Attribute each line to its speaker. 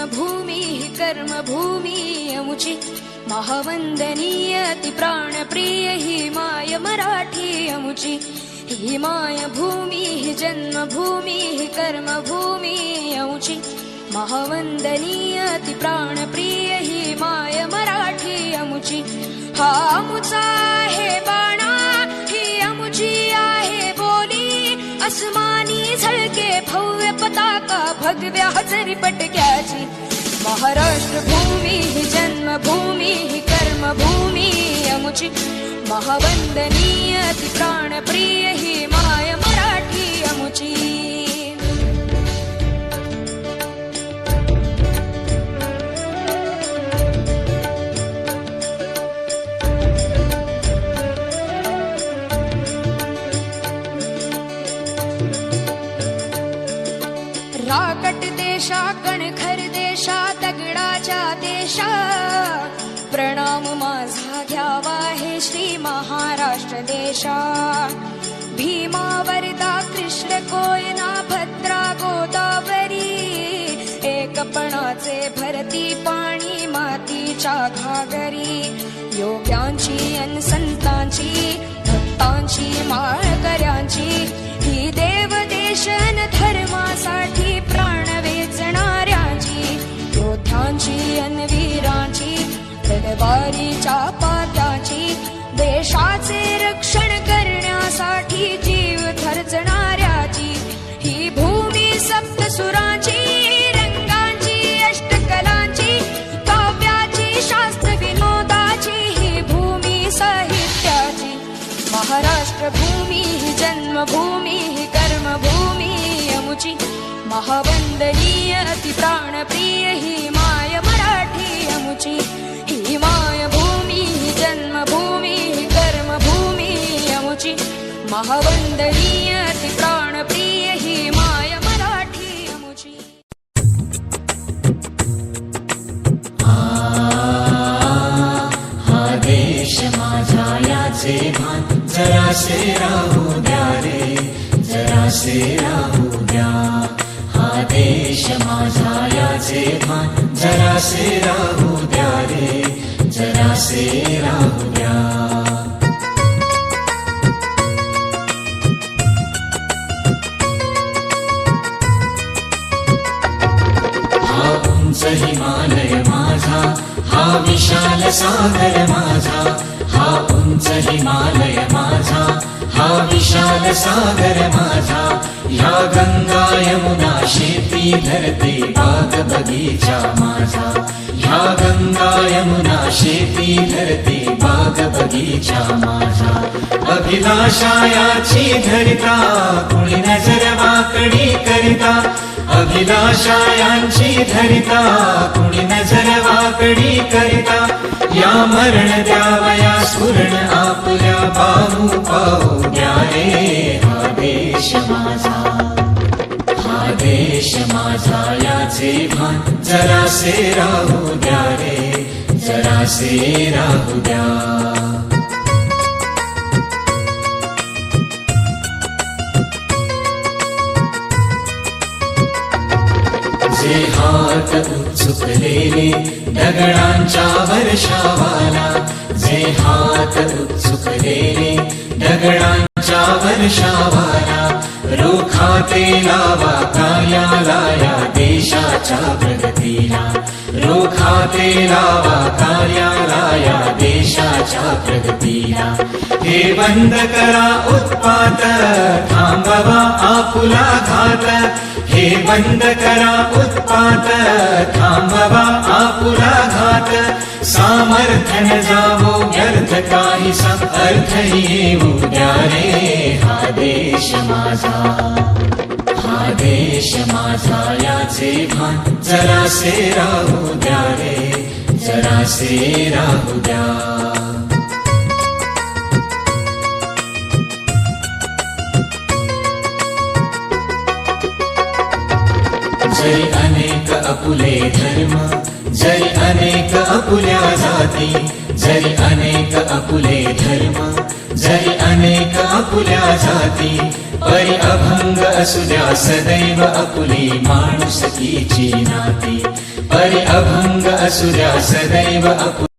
Speaker 1: जन्मभूमी कर्मभूमी अमुची महावंदनीय अति प्राणप्रिय ही माय मराठी अमुची ही माय भूमी ही जन्मभूमी ही कर्मभूमी अमुची महावंदनीय अति प्राणप्रिय ही माय मराठी अमुची हा अमुचा आहे बाणा ही अमुची आहे बोली अस्मानी झळके भव्य पताका भगव्या हजरी पटक्याची महाराष्ट्र भूमी ही जन्मभूमी ही कर्मभूमी अमुची महावंदनीय अति प्राणप्रिय ही माय मराठी अमुची राकट देशा कणखर देशा दगडाच्या देशा प्रणाम माझा घ्यावा हे श्री महाराष्ट्र देशा भीमा वरदा कृष्ण कोयना भद्रा गोदावरी एकपणाचे भरती पाणी मातीच्या घागरी योग्यांची अन संतांची भक्तांची माळकऱ्यांची ही देव देशन धर्मासाठी प्राण वेचणाऱ्यांची योद्ध्यांची अन वीरांची तलवारीच्या पात्याची देशाचे रक्षण करण्यासाठी जीव खर्चणाऱ्याची ही भूमी सप्तसुरांची रंगांची अष्टकलांची काव्याची शास्त्र विनोदाची ही भूमी साहित्याची महाराष्ट्र भूमी ही जन्मभूमी ही कर्मभूमी अमुची महावंदनीय अति प्राणप्रिय ही माय मराठी अमुची ही माय भूमी ही जन्मभूमी ही कर्मभूमी अमुची महावंदनीय अति प्राणप्रिय ही माय मराठी अमुची
Speaker 2: हा देश माझा याचे भान जरासे राहू द्या रे जरासे राहू द्या हा देश माझा याचे भान जरासे राहू द्या रे जरासे राहू द्या हा उंच हिमालय माझा हा विशाल सागर माझा हा उंच हिमालय माझा हा विशाल सागर माझा ह्या गंगा यमुना शेती धरते बाग बगीचा माझा ह्या गंगा यमुना शेती धरते बाग बगीचा माझा अभिलाषायाची धरिता कुणी नजर वाकडी करिता अभिलाषायांची धरिता कुणी नजर वाकडी करिता या मरण द्यावया स्फुरण आपुल्या पाहू पाहू द्या रे हा देश माझा याचे भान जरासे राहू द्या रे जरासे राहू द्या जे हात उत्सुकलेले दगडांच्या वर्षावाला जे हात उत्सुकलेले दगडांच्या वर्षावाला रोखाते लावा कार्याला या देशाच्या प्रगतीला रोखाते लावा कार्याला या देशाच्या प्रगतीला हे बंद करा उत्पात थांबवा आपुला घात हे बंद करा उत्पात थांबवा आपुला घात सामर्थ्य जावो व्यर्थ काही अर्थ येऊ द्या रे हा देश माझा याचे भान जरासे राहू द्या रे जरासे राहू द्या जरी अनेक अपुले धर्म जरी अनेक अपुल्या जाती जरी अनेक अपुले धर्म जरी अनेक अपुल्या जाती परी अभंग असू द्या सदैव अपुली माणुसकीची नाती अरे अभंग असुऱ्या सदैव